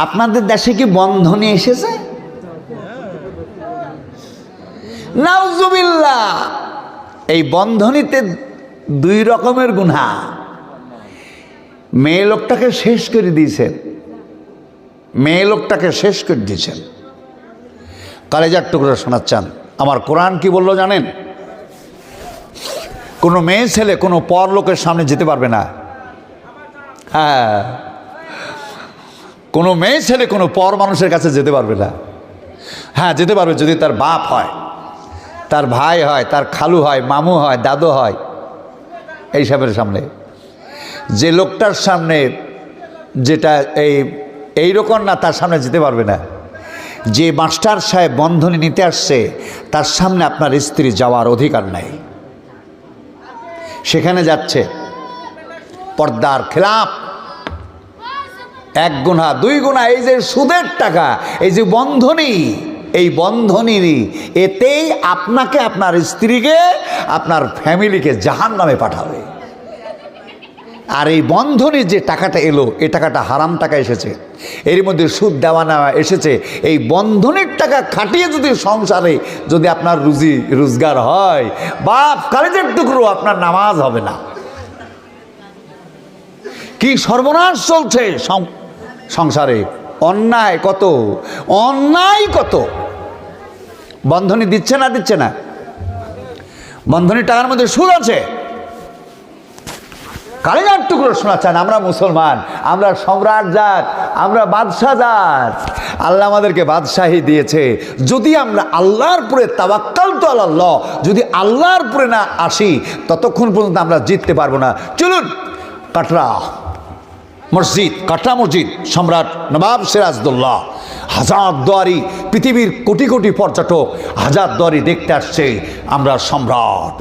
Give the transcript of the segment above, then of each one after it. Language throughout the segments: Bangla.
আপনাদের দেশে কি বন্ধনী এসেছে? নাউজুবিল্লাহ। এই বন্ধনীতে দুই রকমের গুনাহ। মেয়ে লোকটাকে শেষ করে দিয়েছেন, মেয়ে লোকটাকে শেষ করে দিয়েছেন। কালেজার টুকরো শোনাচ্ছেন। আমার কোরআন কি বললো জানেন? কোনো মেয়ে ছেলে কোনো পর লোকের সামনে যেতে পারবে না। হ্যাঁ, কোনো মেয়ে ছেলে কোনো পর মানুষের কাছে যেতে পারবে না। হ্যাঁ, যেতে পারবে যদি তার বাপ হয়, তার ভাই হয়, তার খালু হয়, মামু হয়, দাদু হয়, এইসবের সামনে। যে লোকটার সামনে যেটা এইরকম না, তার সামনে যেতে পারবে না। যে মাস্টার সাহেব বন্ধনী নিতে আসছে, তার সামনে আপনার স্ত্রী যাওয়ার অধিকার নাই। সেখানে যাচ্ছে, পর্দার খেলাপ। এক গুনাহ, দুই গুনাহ। এই যে সুদের টাকা, এই যে বন্ধনী, এই বন্ধনীর এতেই আপনাকে, আপনার স্ত্রীকে, আপনার ফ্যামিলিকে জাহান্নামে পাঠাবে। আর এই বন্ধনীর যে টাকাটা এলো, এই টাকাটা হারাম টাকা এসেছে, এর মধ্যে সুদ দেওয়া নেওয়া এসেছে। এই বন্ধনীর টাকা খাটিয়ে যদি সংসারে যদি আপনার রুজি রোজগার হয়, বাপ কালেজের টুকরো, আপনার নামাজ হবে না। কি সর্বনাশ চলছে সংসারে! অন্যায় কত, অন্যায় কত! বন্ধনী দিচ্ছে না, দিচ্ছে না। বন্ধনীর টাকার মধ্যে সুদ আছে। কালেজার টুকরো শোনাচ্ছেন। আমরা মুসলমান, আমরা সম্রাট জাত, আমরা বাদশাহ জাত। আল্লাহ আমাদেরকে বাদশাহী দিয়েছে। যদি আমরা আল্লাহর উপরে তাওয়াক্কালতু আলাল্লাহ, যদি আল্লাহর উপরে না আসি, ততক্ষণ পর্যন্ত আমরা জিততে পারবো না। চলুন, কাটরা মসজিদ, কাটরা মসজিদ, সম্রাট নবাব সিরাজদৌল্লা হাজারদুয়ারি, পৃথিবীর কোটি কোটি পর্যটক হাজারদুয়ারি দেখতে আসছে আমরা সম্রাট।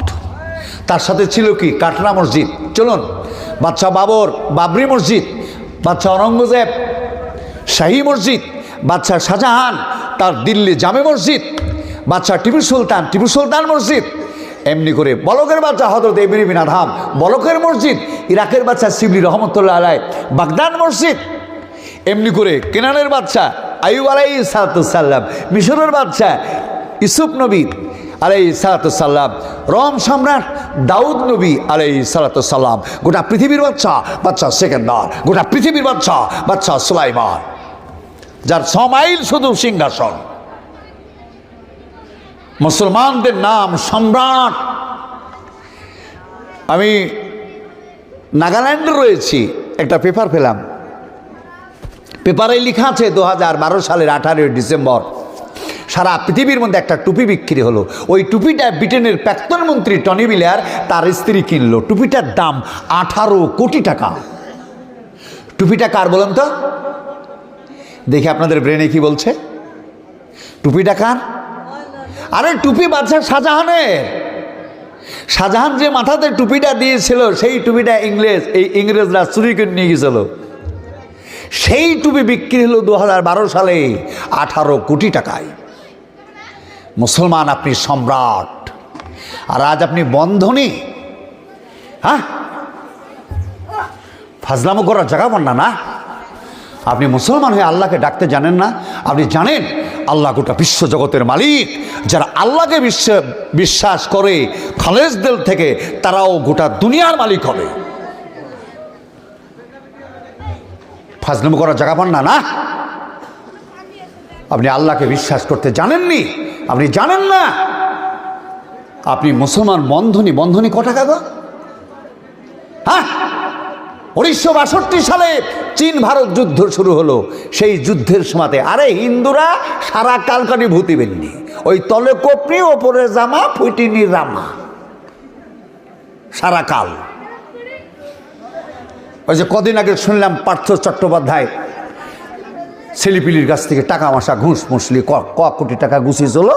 তার সাথে ছিল কি? কাটরা মসজিদ। চলুন, বাদশাহ বাবর বাবরি মসজিদ, বাদশাহ অরঙ্গজেব শাহী মসজিদ, বাদশাহ শাহজাহান তার দিল্লি জামে মসজিদ, বাদশাহ টিপু সুলতান মসজিদ। এমনি করে বলকের বাদশাহ হযরত ইবনে বিন আদহাম বলকের মসজিদ, ইরাকের বাদশাহ শিবলি রহমতুল্লাহ আলাই বাগদাদ মসজিদ। এমনি করে কেনানের বাদশাহ আইয়ুব আলাইহিস সালাম, মিশরের বাদশাহ ইউসুফ নবী আলাইহিস সালাম, রোম সম্রাট দাউদ নবী আলাইহিস সালাম, গোটা পৃথিবীর বাদশাহ সেকেন্দার, গোটা পৃথিবীর বাদশাহ সুলাইমান, যার 6 মাইল শুধু সিংহাসন। মুসলমানদের নাম সম্রাট। আমি নাগাল্যান্ডে রয়েছি, একটা পেপার পেলাম। পেপারে লেখা আছে 2012 সালের 18 ডিসেম্বর সারা পৃথিবীর মধ্যে একটা টুপি বিক্রি হলো। ওই টুপিটা ব্রিটেনের প্রাক্তন মন্ত্রী টনি ব্লেয়ার তার স্ত্রী কিনলো। টুপিটার দাম 18 কোটি টাকা। টুপিটা কার বলেন তো? দেখি আপনাদের ব্রেনে কি বলছে। টুপিটা কার? আরে টুপি বাদশাহ শাহজাহানের। শাহজাহান যে মাথাতে টুপিটা দিয়েছিল, সেই টুপিটা ইংরেজরা চুরি করে নিয়ে গেছিল। সেই টুপি বিক্রি হলো 2012 সালে 18 কোটি টাকায়। মুসলমান, আপনি সম্রাট, আর আজ আপনি বন্ধনী। হ্যাঁ, ফাজলামো করার জায়গা পান না। না, আপনি মুসলমান হয়ে আল্লাহকে ডাকতে জানেন না? আপনি জানেন আল্লাহ গোটা বিশ্ব জগতের মালিক। যারা আল্লাহকে বিশ্বাস করে খালেস দিল থেকে, তারাও গোটা দুনিয়ার মালিক হবে। ফাজলামো করার জায়গা পান না। না, আপনি আল্লাহকে বিশ্বাস করতে জানেননি, আপনি জানেন না। আপনি মুসলমান। বন্ধনী ক টাকা গো? হ্যাঁ, 1962 সালে চীন ভারত যুদ্ধ শুরু হলো। সেই যুদ্ধের সময়তে আরে হিন্দুরা সারা কালকানি ভূতি বেননি, ওই তলে কোপনি ওপরে জামা ফুটিনি রামা, সারা কাল। ওই যে কদিন আগে শুনলাম পার্থ চট্টোপাধ্যায় ছেলেপিলির কাছ থেকে টাকা মাসা ঘুষ মুসলি ক কোটি টাকা গুছিয়েছিল।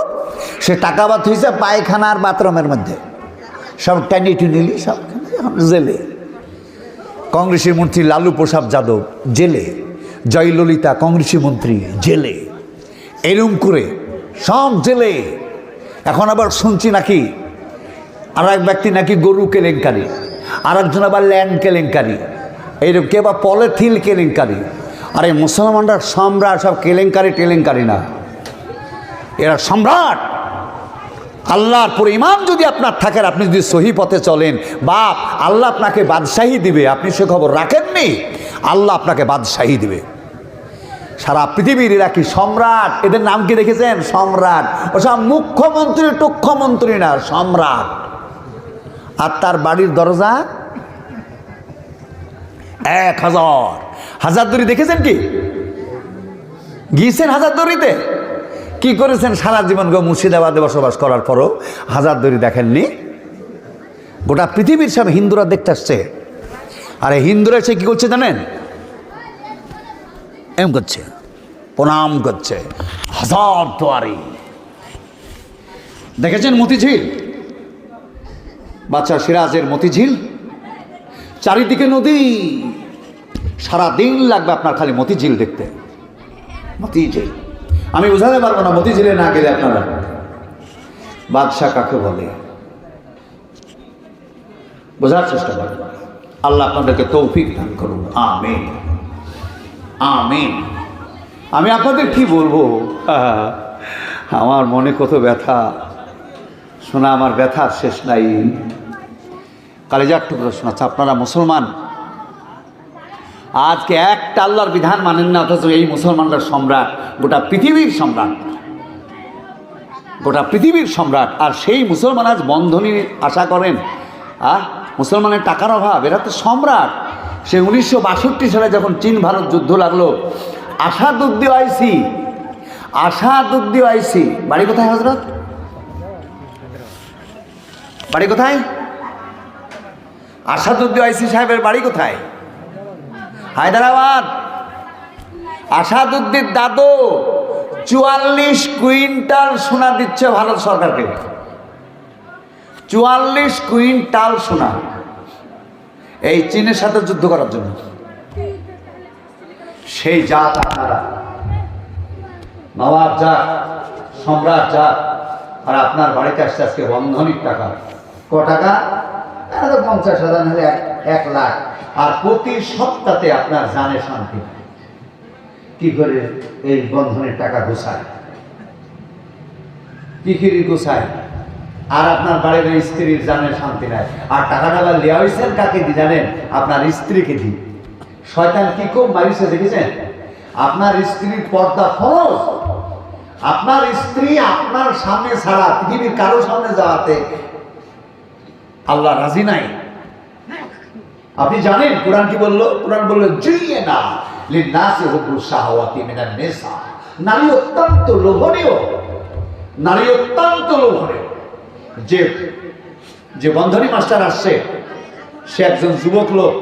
সে টাকা বাদ হয়েছে পায়খানার বাথরুমের মধ্যে, সব টানি টুনিলি সব জেলে। কংগ্রেসী মন্ত্রী লালু প্রসাদ যাদব জেলে, জয়ললিতা কংগ্রেসী মন্ত্রী জেলে, এরম করে সব জেলে। এখন আবার শুনছি নাকি আর এক ব্যক্তি নাকি গরু কেলেঙ্কারি, আর একজন আবার ল্যান্ড কেলেঙ্কারি, এইরকম কে বা পলিথিন কেলেঙ্কারি। আরে মুসলমানরা সম্রাট, সব কেলেঙ্কারি টেলেঙ্কারি না, এরা সম্রাট। আল্লাহর পরে ইমান যদি আপনার থাকে, আপনি যদি সহি পথে চলেন, বাপ আল্লাহ আপনাকে বাদশাহী দিবে। আপনি সে খবর রাখেননি? আল্লাহ আপনাকে বাদশাহী দিবে। সারা পৃথিবীর এরা কি সম্রাট, এদের নাম কি দেখেছেন? সম্রাট। ওসব মুখ্যমন্ত্রী টুখ্যমন্ত্রী না, সম্রাট। আর তার বাড়ির দরজা 1000 হাজারদুয়ারি দেখেছেন? কি গিয়েছেন হাজারদুয়ারিতে? কি করেছেন সারা জীবন? মুর্শিদাবাদে বসবাস করার পরও হাজারদুয়ারি দেখেননি? গোটা পৃথিবীর সব হিন্দুরা দেখতে আসছে। আরে হিন্দুরা এসে কি করছে জানেন? এম করছে, প্রণাম করছে। হাজারদুয়ারি দেখেছেন? মতিঝিল, বাচ্চা সিরাজের মতিঝিল, চারিদিকে নদী। সারা দিন লাগবে আপনার খালি মতিঝিল দেখতে। মতিঝিল আমি বোঝাতে পারবো না, মতিঝিলে না গেলে আপনারা। বাদশাহ কাকে বলে বোঝার চেষ্টা করেন। আল্লাহ আপনাদেরকে তৌফিক দান করুন, আমিন আমিন। আমি আপনাদের কি বলবো, আমার মনে কত ব্যথা শোনা, আমার ব্যথার শেষ নাই। কালেজার টুকরো শোনাচ্ছে। আপনারা মুসলমান, আজকে একটা আল্লাহর বিধান মানেন না, অথচ এই মুসলমানরা সম্রাট, গোটা পৃথিবীর সম্রাট, গোটা পৃথিবীর সম্রাট। আর সেই মুসলমান আজ বন্ধনীর আশা করেন? মুসলমানের টাকার অভাব? এরা তো সম্রাট। সে 1962 সালে যখন চীন ভারত যুদ্ধ লাগলো, আসাদুদ্দিন ওয়াইসি, আসাদুদ্দিন ওয়াইসি বাড়ি কোথায়? হযরত বাড়ি কোথায়? আসাদুদ্দিন ওয়াইসি সাহেবের বাড়ি কোথায়? হায়দ্রাবাদ। আসাদুদ্দিন দাদু 44 কুইন্টাল সোনা দিচ্ছে ভারত সরকারকে। 44 কুইন্টাল সোনা এই চীনের সাথে যুদ্ধ করার জন্য। সেই জাত আপনারা, নবাব জাত, সম্রাট জাত। আর আপনার বাড়িতে আসছে আজকে বন্ধনীর টাকা। ক টাকা? 50,000 হলে 1 লাখ। আর প্রতি সপ্তাহে আপনার জানে শান্তি। কি করে এই বন্ধনের টাকা গোছায়? কি গোছায়? আর আপনার বাড়ির স্ত্রীর জানে শান্তি নাই। আর টাকাটা লিয়া হয়েছেন কাকে দি জানেন? আপনার স্ত্রীকে দি। শয়তান কি খুব মারিছে দেখেছেন? আপনার স্ত্রীর পর্দা ফরজ। আপনার স্ত্রী আপনার সামনে ছাড়া পৃথিবীর কারো সামনে যাওয়াতে আল্লাহ রাজি নাই। আপনি জানেন কোরআন কি বললো? কোরআন বললো জুইয়েনা লিন্নাসি হুব্বুশ শাহাওয়াতি মিনান নিসা। নারী অত্যন্ত লোভনীয়, নারী অত্যন্ত লোভনীয়। যে বন্ধনী মাস্টার আসছে, সে একজন যুবক লোক,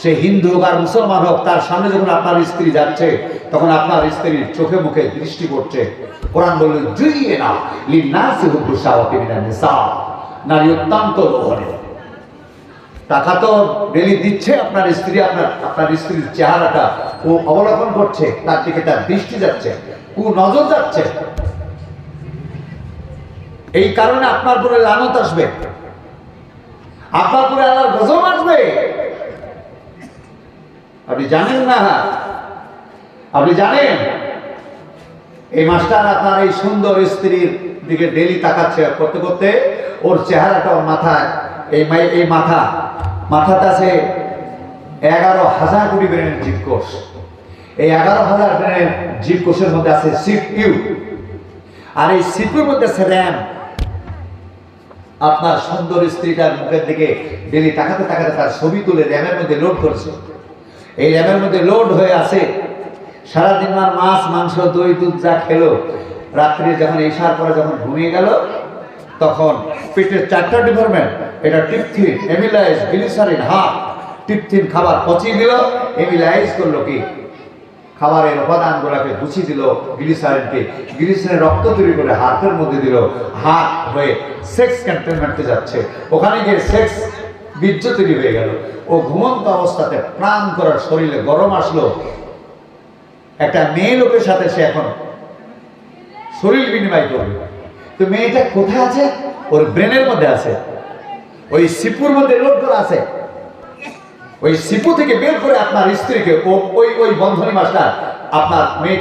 সে হিন্দু হোক আর মুসলমান হোক, তার সামনে যখন আপনার স্ত্রী যাচ্ছে, তখন আপনার স্ত্রীর চোখে মুখে দৃষ্টি পড়ছে। কোরআন বললো জুইয়েনা লিন্নাসি হুব্বুশ শাহাওয়াতি মিনান নিসা। নারী অত্যন্ত লোভনীয়। টাকা তো ডেলি দিচ্ছে আপনার স্ত্রী, আপনার স্ত্রীর চেহারাটা ও অবলোকন করছে, তার দিকে তার দৃষ্টি যাচ্ছে, নজর যাচ্ছে। এই কারণে আপনার উপরে লানত আসবে, আপনার উপরে আল্লাহর গজব আসবে। আপনি জানেন না? আপনি জানেন? এই মাস্টার আপনার এই সুন্দর স্ত্রীর দিকে ডেলি তাকাচ্ছে, করতে করতে ওর চেহারাটা, ওর মাথায়, এই মাথাতে আছে 11,000 কোটি ব্রেনের জীবকোষ। এই 11,000 ব্রেনের জীবকোষের মধ্যে আছে সিপিইউ, আর এই সিপিইউর মধ্যে আছে র্যাম। আপনার সুন্দর স্ত্রীটার মুখের দিকে ডেলি তাকাতে তাকাতে তার ছবি তুলে র্যামের মধ্যে লোড করছে। এই র্যামের মধ্যে লোড হয়ে আছে। সারাদিন মাছ মাংস দই দুধ যা খেলো, রাত্রে যখন এসার পরে যখন ঘুমিয়ে গেল, তখন পেটের 4টা ডিপার্টমেন্ট, এটা ট্রিপথিন, এমিলাইজ, গ্লিসারিন, ট্রিপথিন খাবার পচিয়ে দিল, এমিলাইজ করলো কি খাবারের উপাদানগুলোকে গুছিয়ে দিল গ্লিসারিনকে, গ্লিসারিন রক্ত তৈরি করে হার্টের মধ্যে দিল, হার্ট হয়ে সেক্স ক্যান্টনমেন্টে যাচ্ছে, ওখানে গিয়ে সেক্স বীর্য তৈরি হয়ে গেল। ও ঘুমন্ত অবস্থাতে প্রাণ করার শরীরে গরম আসলো, একটা মেয়ে লোকের সাথে সে এখন শরীর বিনিময় করবে। তো মেয়েটা কোথায় আছে? ওর ব্রেনের মধ্যে আছে, ওই সিপুর মধ্যে লোড করা আছে। ওই সিপু থেকে বের করে আপনার স্ত্রীকে ওই বন্ধনী মাস্টার আপনার মেয়ে